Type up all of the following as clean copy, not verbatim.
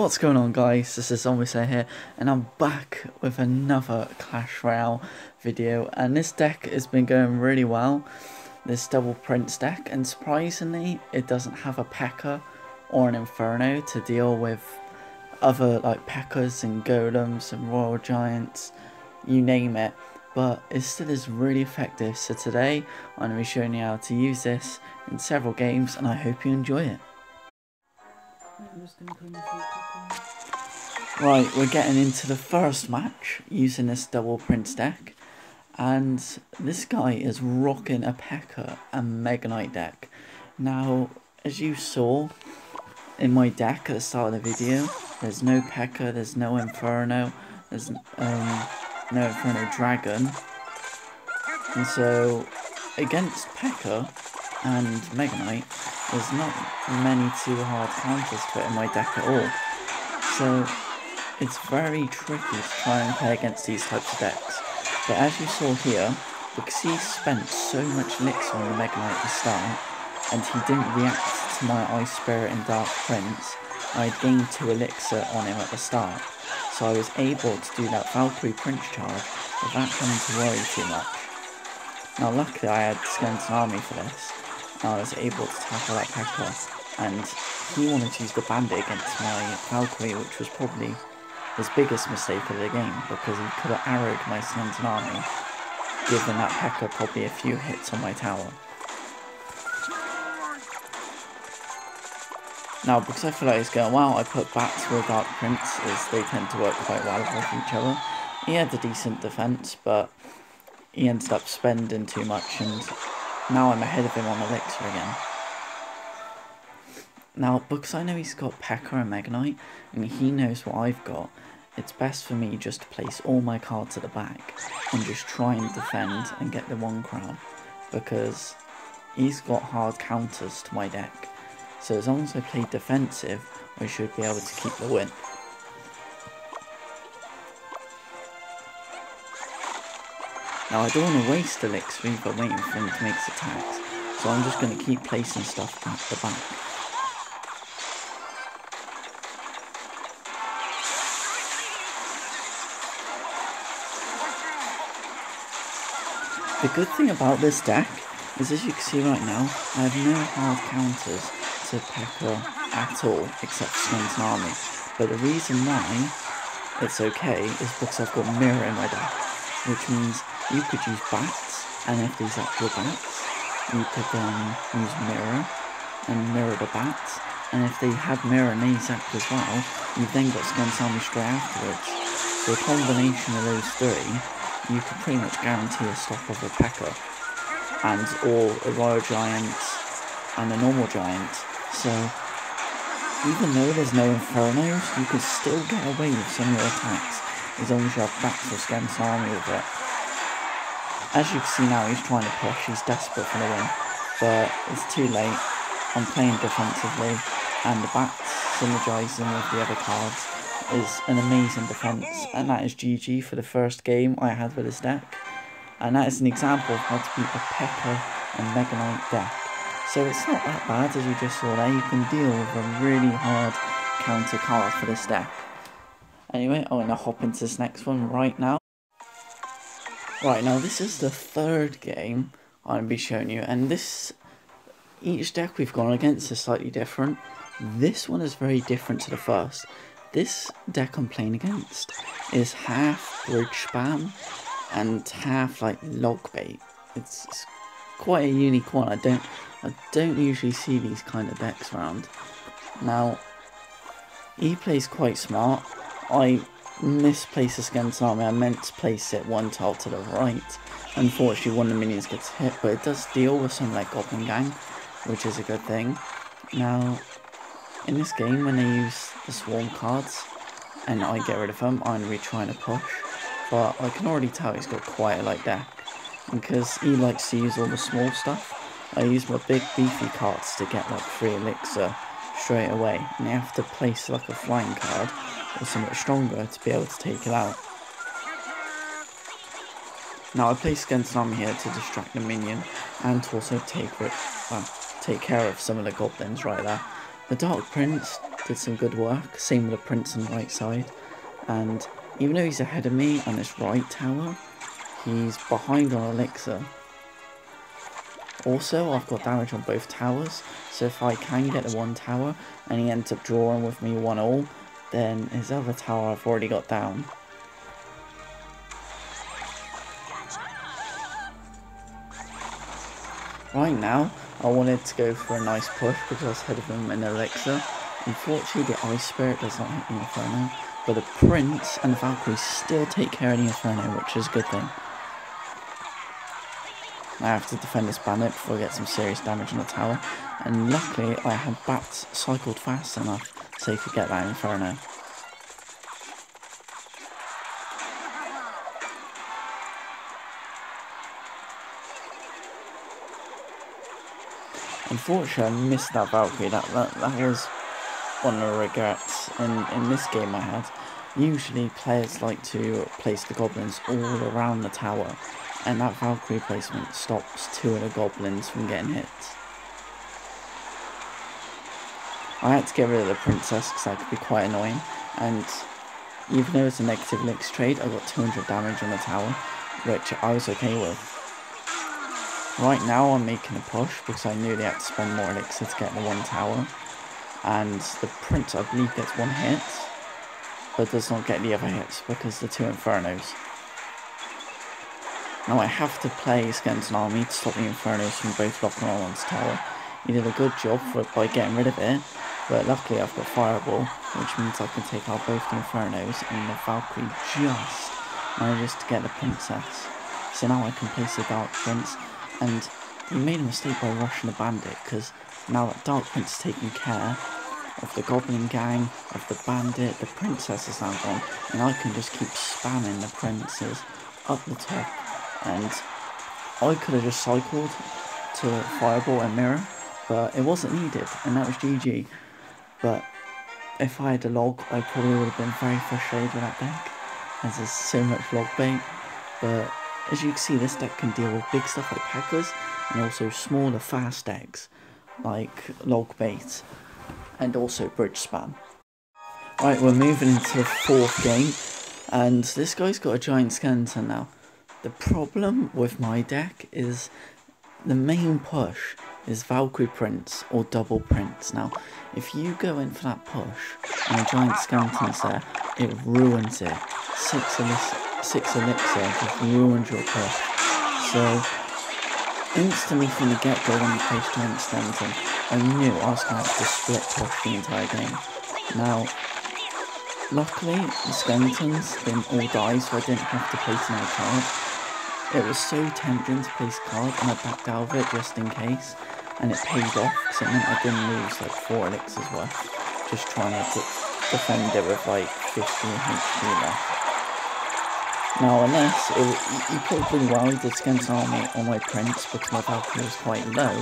What's going on, guys? This is ELIXIR here, and I'm back with another Clash Royale video, and this deck has been going really well, this double prince deck, and surprisingly it doesn't have a P.E.K.K.A. or an Inferno to deal with other like P.E.K.K.As and Golems and Royal Giants, you name it, but it still is really effective. So today I'm going to be showing you how to use this in several games, and I hope you enjoy it. Right, we're getting into the first match using this double prince deck, and this guy is rocking a P.E.K.K.A. and Mega Knight deck. Now, as you saw in my deck at the start of the video, there's no P.E.K.K.A., there's no Inferno, there's no Inferno Dragon, and so against P.E.K.K.A. and Mega Knight, there's not many too hard counters to it in my deck at all. So it's very tricky to try and play against these types of decks. But as you saw here, because he spent so much ELIXIR on the Mega Knight at the start, and he didn't react to my Ice Spirit and Dark Prince, I had gained 2 ELIXIR on him at the start. So I was able to do that Valkyrie Prince charge without having to worry too much. Now luckily I had Skeleton Army for this, and I was able to tackle that P.E.K.K.A. and he wanted to use the Bandit against my Valkyrie, which was probably his biggest mistake of the game, because he could have arrowed my Skeleton Army, giving that P.E.K.K.A. probably a few hits on my tower. Now, because I feel like it's going well, I put bats with Dark Prince, as they tend to work quite well with each other. He had a decent defense, but he ended up spending too much, and now I'm ahead of him on ELIXIR again. Now, because I know he's got P.E.K.K.A. and Mega Knight, and he knows what I've got, it's best for me just to place all my cards at the back and just try and defend and get the 1 crown, because he's got hard counters to my deck. So as long as I play defensive, I should be able to keep the win. Now, I don't want to waste ELIXIR either waiting for him to make his attacks, so I'm just going to keep placing stuff at the back. The good thing about this deck is, as you can see right now, I have no hard counters to P.E.K.K.A. at all, except for Skeleton Army. But the reason why it's okay is because I've got Mirror in my deck, which means you could use bats, and if these actual bats, you could then use Mirror and mirror the bats, and if they had Mirror and they zapped as well, you've then got Skeleton Army straight afterwards. So a combination of those 3, you could pretty much guarantee a stop of a P.E.K.K.A. and or a Royal Giant and a normal Giant. So even though there's no Infernos, you can still get away with some of your attacks as long as you have bats or Skeleton Army with it. As you can see now, he's trying to push, he's desperate for the win, but it's too late. I'm playing defensively, and the bats synergising with the other cards is an amazing defence, and that is GG for the first game I had with this deck. And that is an example of how to beat a P.E.K.K.A. and Mega Knight deck. So it's not that bad, as you just saw there. You can deal with a really hard counter card for this deck. Anyway, I'm going to hop into this next one right now. Right, now this is the 3rd game I'm going to be showing you, and each deck we've gone against is slightly different. This one is very different to the first. This deck I'm playing against is half bridge spam and half like log bait. It's quite a unique one. I don't usually see these kind of decks around. Now, he plays quite smart. I misplaced the Skeleton Army. I meant to place it 1 tile to the right. Unfortunately, one of the minions gets hit, but it does deal with some like Goblin Gang, which is a good thing. Now, in this game, when they use the Swarm cards and I get rid of them, I'm going to be trying to push. But I can already tell he's got quite a light deck, because he likes to use all the small stuff. I use my big beefy cards to get like 3 ELIXIR straight away, and you have to place like a flying card or something stronger to be able to take it out. Now I place Skeleton Army here to distract the minion and to also take care of some of the goblins right there. The Dark Prince did some good work. Same with the Prince on the right side. And even though he's ahead of me on this right tower, he's behind on Elixir. Also, I've got damage on both towers, so if I can get the one tower and he ends up drawing with me 1-all, then his other tower I've already got down. Right now, I wanted to go for a nice push because I was ahead of him in Elixir. Unfortunately, the Ice Spirit does not hit the Inferno, but the Prince and the Valkyrie still take care of the Inferno, which is a good thing. I have to defend this bandit before I get some serious damage on the tower, and luckily I had bats cycled fast enough so he could get that Inferno. Unfortunately, I missed that Valkyrie. That was one of the regrets in this game I had. Usually players like to place the goblins all around the tower, and that Valkyrie placement stops 2 of the goblins from getting hit. I had to get rid of the princess because that could be quite annoying, and even though it's a negative elixir trade, I got 200 damage on the tower, which I was okay with. Right now I'm making a push because I knew they had to spend more elixir to get the one tower, and the prince I believe gets 1 hit, but does not get the other hits because the 2 Infernos. Now I have to play Skeleton Army to stop the Infernos from both locking on onto tower. He did a good job by getting rid of it, but luckily I've got Fireball, which means I can take out both the Infernos, and the Valkyrie just manages to get the princess. So now I can place the Dark Prince, and he made a mistake by rushing the bandit, because now that Dark Prince is taking care of the Goblin gang, of the bandit, the princess is now gone, and I can just keep spamming the princes up the top, and I could have just cycled to Fireball and Mirror, but it wasn't needed, and that was GG. But if I had a log, I probably would have been very frustrated with that deck, as there's so much log bait. But as you can see, this deck can deal with big stuff like P.E.K.K.A.s, and also smaller fast decks like log bait, and also bridge spam. Right, we're moving into the 4th game, and this guy's got a giant skeleton now. The problem with my deck is the main push is Valkyrie Prince or double Prince. Now, if you go in for that push and a giant skeleton's there, it ruins it. 6 elixir just ruins your push. So, instantly from the get-go when you placed giant skeleton, I knew I was going to have to split push the entire game. Now, luckily the skeletons didn't all die, so I didn't have to place another card. It was so tempting to place a card, and I backed out of it just in case, and it paid off because it meant I didn't lose like 4 elixirs worth, just trying to defend it with like 50 HP left. Now, unless he played really well, he did skeleton army on my prince because my Valkyrie was quite low,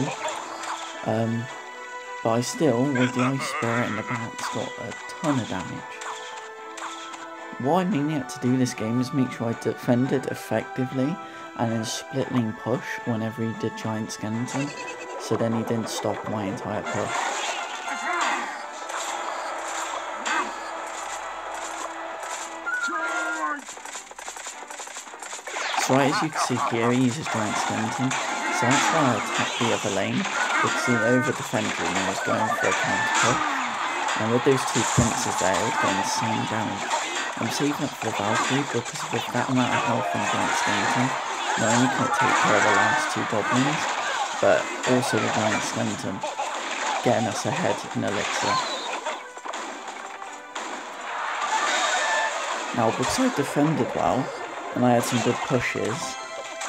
but I still, with the Ice Spirit and the bats, got a ton of damage. What I mainly had to do this game is make sure I defended effectively and then split lane push whenever he did giant skeleton, so then he didn't stop my entire push. So right, as you can see here, he uses giant skeleton, so that's why I attacked the other lane, because he over-defended and was going for a counter push, and with those 2 princes there, it was doing insane damage. I'm saving up for the Valkyrie because with that amount of health from giant skeleton, not only can it take care of the last 2 goblins, but also the giant skeleton, getting us ahead in elixir. Now, because I defended well, and I had some good pushes,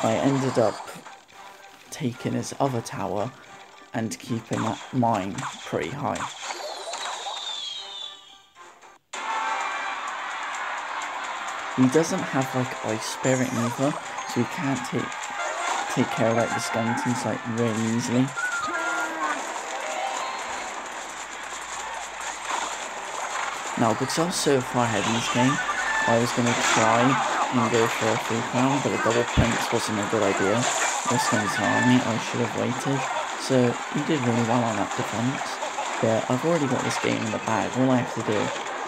I ended up taking his other tower and keeping mine pretty high. He doesn't have like Ice Spirit either, so he can't take care of like the skeletons like really easily. Now, because I was so far ahead in this game, I was going to try and go for a 3 crown, but a double prince wasn't a good idea. This skeleton army, I should have waited. So he did really well on that defense. Yeah, I've already got this game in the bag. All I have to do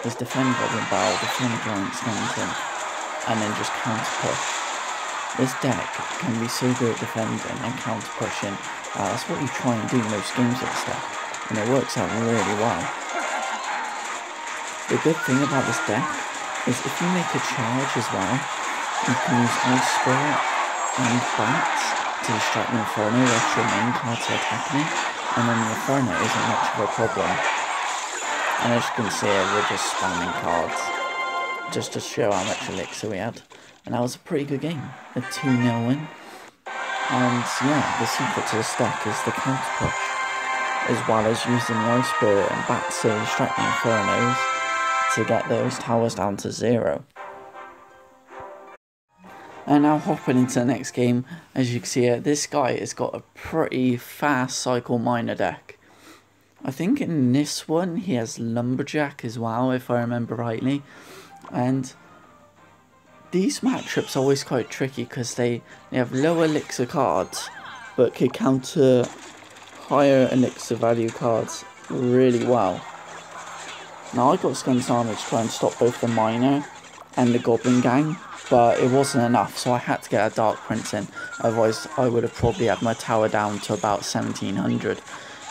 is defend Goblin Barrel, defend Giant Skeleton, and then just counter push. This deck can be so good at defending and counter pushing. That's what you try and do most games with this deck, and it works out really well. The good thing about this deck is if you make a charge as well, you can use Ice Spirit and Bats to distract the Inferno whilst your main cards are attacking, and then the Inferno isn't much of a problem. And as you can see, we're just spamming cards just to show how much elixir we had. And that was a pretty good game, a 2-0 win. And yeah, the secret to this deck is the counter push, as well as using the Ice Spirit and Bats to distract the Infernos to get those towers down to 0. And now hopping into the next game, as you can see here, this guy has got a pretty fast cycle miner deck. I think in this one he has Lumberjack as well, if I remember rightly. And these matchups are always quite tricky because they have low elixir cards, but can counter higher elixir value cards really well. Now I got Skeleton Army to try and stop both the miner and the Goblin Gang, but it wasn't enough, so I had to get a Dark Prince in, otherwise I would have probably had my tower down to about 1700.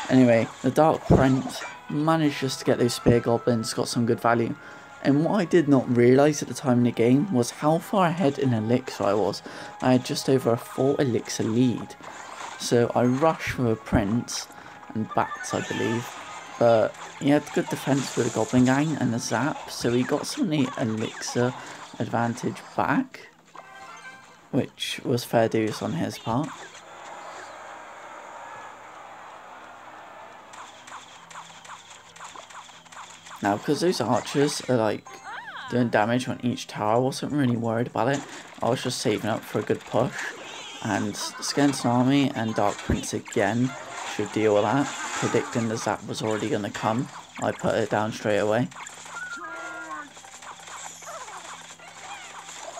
Anyway, the Dark Prince managed just to get those Spear Goblins, got some good value. And what I did not realise at the time in the game was how far ahead in elixir I was. I had just over a 4 elixir lead. So I rushed for a Prince and Bats, I believe. But he had good defense with the Goblin Gang and the Zap, so he got some of the elixir advantage back, which was fair dues on his part. Now, because those archers are like doing damage on each tower, I wasn't really worried about it. I was just saving up for a good push, and Skeleton Army and Dark Prince again should deal with that. Predicting the Zap was already going to come, I put it down straight away.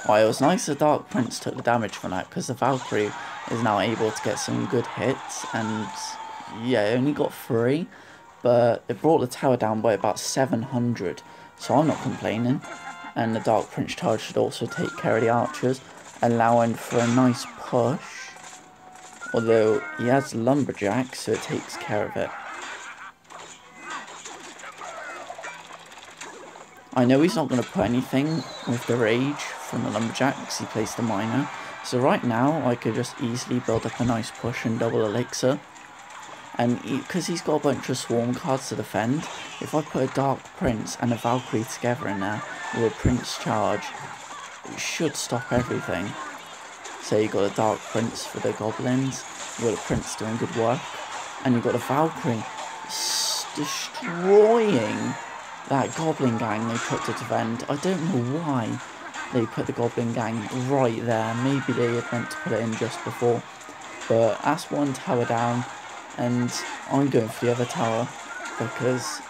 Well, it was nice the Dark Prince took the damage from that, because the Valkyrie is now able to get some good hits, and yeah, it only got 3, but it brought the tower down by about 700, so I'm not complaining. And the Dark Prince charge should also take care of the archers, allowing for a nice push, although he has Lumberjack, so it takes care of it. I know he's not going to put anything with the Rage from the Lumberjack because he plays the Miner. So right now I could just easily build up a nice push and double elixir. And because he's got a bunch of swarm cards to defend, if I put a Dark Prince and a Valkyrie together in there with a Prince charge, it should stop everything. So you got a Dark Prince for the goblins, you got a Prince doing good work, and you got a Valkyrie destroying that Goblin Gang they put to defend. I don't know why they put the Goblin Gang right there. Maybe they had meant to put it in just before. But that's one tower down, and I'm going for the other tower because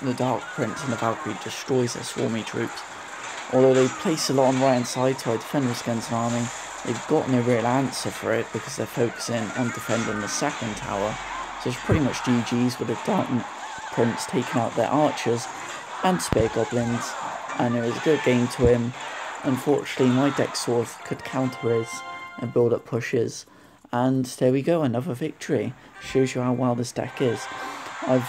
the Dark Prince and the Valkyrie destroys their swarmy troops. Although they place a lot on the right hand side to defend the Skeleton Army, they've got no real answer for it because they're focusing on defending the second tower. So it's pretty much GG's with the Dark Prince taking out their archers and Spear Goblins, and it was a good game to him. Unfortunately, my deck sort of could counter his and build up pushes, and there we go, another victory. Shows you how well this deck is. I've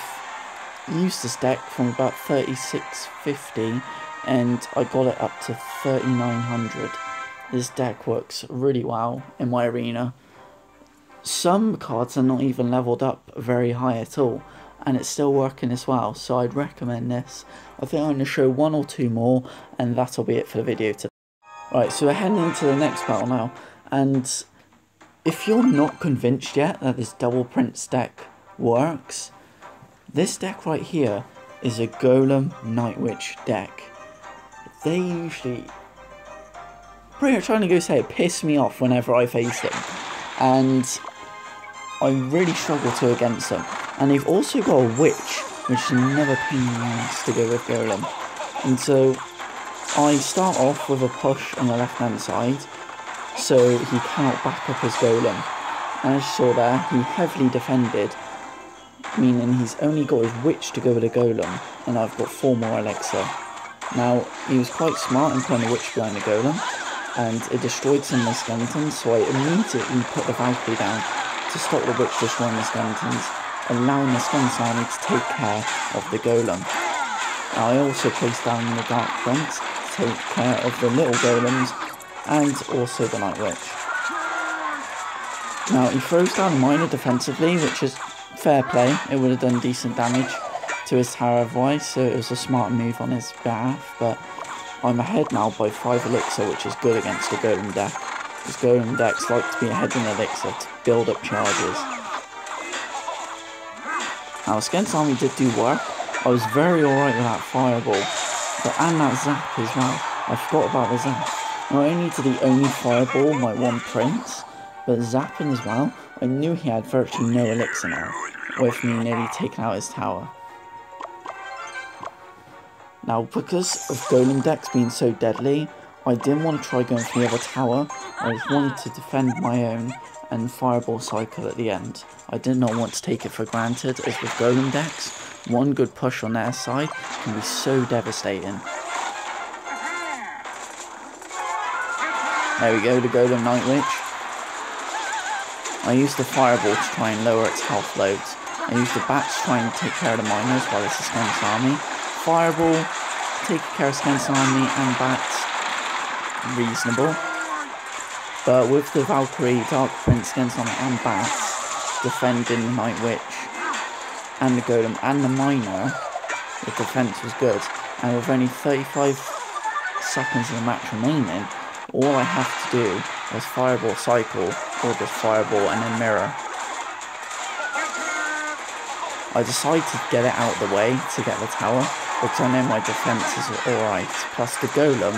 used this deck from about 3650 and I got it up to 3900. This deck works really well in my arena. Some cards are not even leveled up very high at all, and it's still working as well, so I'd recommend this. I think I'm going to show 1 or 2 more, and that'll be it for the video today. Right, so we're heading into the next battle now, and if you're not convinced yet that this double Prince deck works, this deck right here is a Golem Night Witch deck. They usually, pretty much trying to go say, piss me off whenever I face them, and I really struggle to against them. And they've also got a Witch, which is never pain in the ass to go with Golem. And so I start off with a push on the left hand side, so he cannot back up his Golem. And as you saw there, he heavily defended meaning he's only got his witch to go with a golem, and I've got 4 more elixir. Now, he was quite smart in putting a witch behind the golem, and it destroyed some of my skeletons, so I immediately put the Valkyrie down to stop the witch destroying the skeletons, allowing the skeleton army to take care of the golem. Now, I also placed down the Dark Prince to take care of the little golems, and also the Night Witch. Now, he throws down a miner defensively, which is fair play. It would have done decent damage to his tower otherwise, so it was a smart move on his behalf, but I'm ahead now by 5 elixir, which is good against the golem deck, because golem decks like to be ahead in elixir to build up charges. Now, the skeleton army did do work. I was very alright with that fireball, and that zap as well. I forgot about the zap. Not only did he only fireball my 1 prince, but zapping as well. I knew he had virtually no elixir now, with me nearly taking out his tower. Now, because of golem decks being so deadly, I didn't want to try going for the other tower. I just wanted to defend my own and fireball cycle at the end. I did not want to take it for granted, as with golem decks, one good push on their side can be so devastating. There we go, the golem Night Witch. I used the fireball to try and lower its health loads. I used the bats to try and take care of the miners while it's a skeleton army. Fireball, take care of skeleton army and bats, reasonable. But with the Valkyrie, Dark Prince, skeleton army and bats defending the Night Witch and the golem and the miner, the defense was good. And with only 35 seconds of the match remaining, all I have to do is fireball cycle, or just fireball and then mirror. I decided to get it out of the way to get the tower, because I know my defense is alright, plus the golem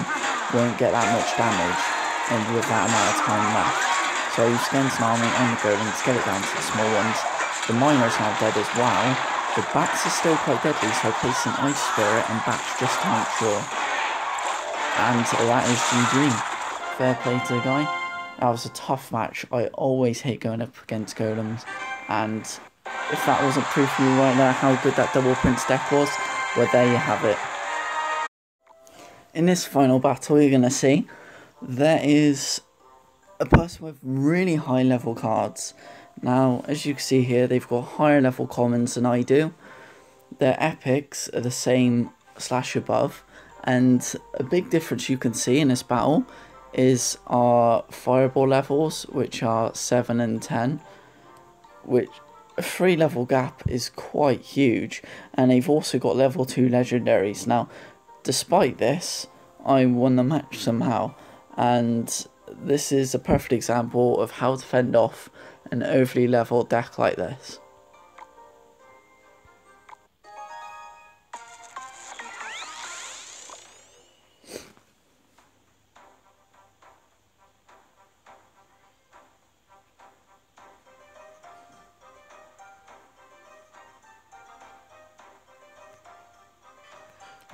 won't get that much damage and with that amount of time left. So I used skeleton army and the golem to get it down to the small ones. The miner is now dead as well. The bats are still quite deadly, so I placed an ice spirit and bats just to make sure. And that is GG. Fair play to the guy. That was a tough match. I always hate going up against golems, and if that wasn't proof for you right there how good that double prince deck was, well, there you have it. In this final battle, you're going to see there is a person with really high level cards. Now, as you can see here, they've got higher level commons than I do. Their epics are the same / above, and a big difference you can see in this battle is our fireball levels, which are 7 and 10, which a 3 level gap is quite huge, and they've also got level 2 legendaries. Now, despite this, I won the match somehow, and this is a perfect example of how to fend off an overly leveled deck like this.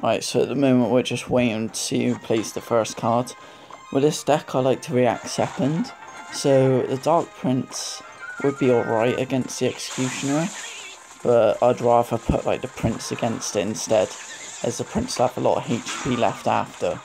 Right, so at the moment we're just waiting to see who plays the first card. With this deck I like to react second, so the Dark Prince would be alright against the Executioner, but I'd rather put like the Prince against it instead, as the Prince will have a lot of HP left after.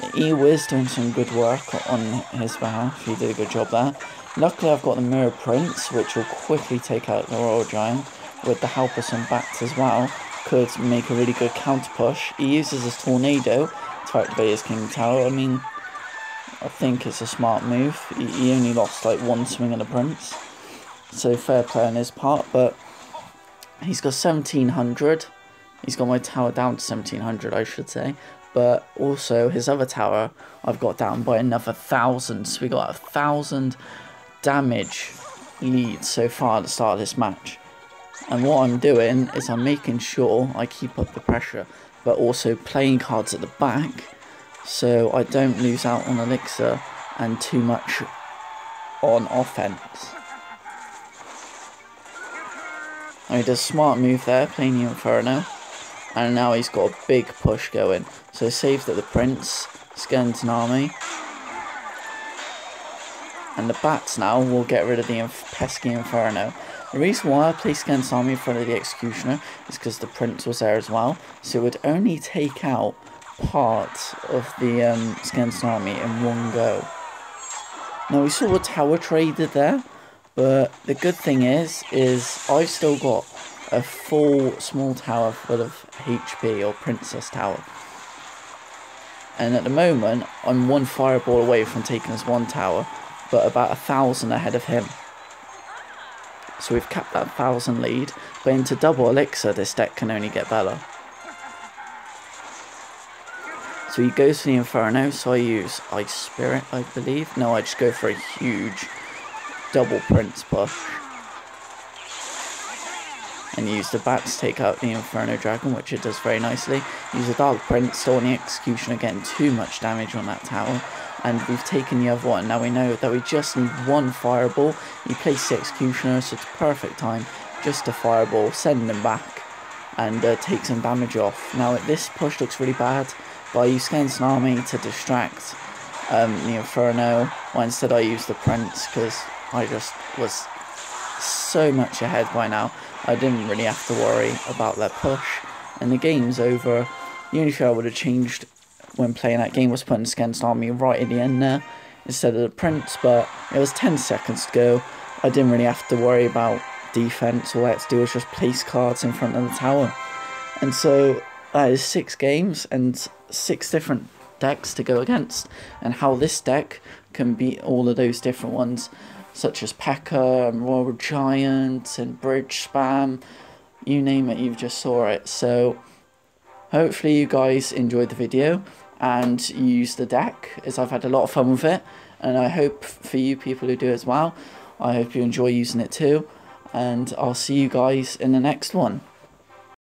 The E-Wiz doing some good work on his behalf, he did a good job there. Luckily I've got the Mirror Prince, which will quickly take out the Royal Giant, with the help of some bats as well. Could make a really good counter push. He uses his tornado to activate his King Tower. I mean, I think it's a smart move. He only lost like 1 swing of the Prince, so fair play on his part. But he's got 1700. He's got my tower down to 1700, I should say. But also his other tower I've got down by another 1000. So we got 1000 damage lead so far at the start of this match. And what I'm doing is I'm making sure I keep up the pressure, but also playing cards at the back so I don't lose out on elixir and too much on offense. He does a smart move there, playing the Inferno, and now he's got a big push going. So saved at the Prince, skeleton army, and the bats now will get rid of the pesky Inferno. The reason why I placed Skeleton Army in front of the Executioner is because the Prince was there as well, so it would only take out part of the Skeleton Army in one go. Now we saw a tower traded there, but the good thing is I've still got a full small tower full of HP, or Princess Tower. And at the moment, I'm one fireball away from taking this one tower, but about 1,000 ahead of him. So we've capped that 1,000 lead, but into double elixir, this deck can only get better. So he goes for the Inferno, so I use Ice Spirit, I believe. No, I just go for a huge double Prince push. And use the bat to take out the Inferno Dragon, which it does very nicely. Use the Dark Prince, still on the Executioner, getting too much damage on that tower. And we've taken the other one. Now we know that we just need one fireball. He plays the Executioner, so it's perfect time just to fireball, send him back, and take some damage off. Now this push looks really bad, but I use Skeleton Army to distract the Inferno. Well, instead I use the Prince, because I just was so much ahead by now. I didn't really have to worry about that push, and the game's over. The only thing I would have changed when playing that game was putting Skeleton Army right at the end there instead of the Prince, but it was 10 seconds to go. I didn't really have to worry about defense. All I had to do was just place cards in front of the tower. And so that is 6 games and 6 different decks to go against, and how this deck can beat all of those different ones, such as P.E.K.K.A. and Royal Giant and Bridge Spam, you name it, you've just saw it. So hopefully you guys enjoyed the video and used the deck, as I've had a lot of fun with it, and I hope for you people who do as well, I hope you enjoy using it too, and I'll see you guys in the next one.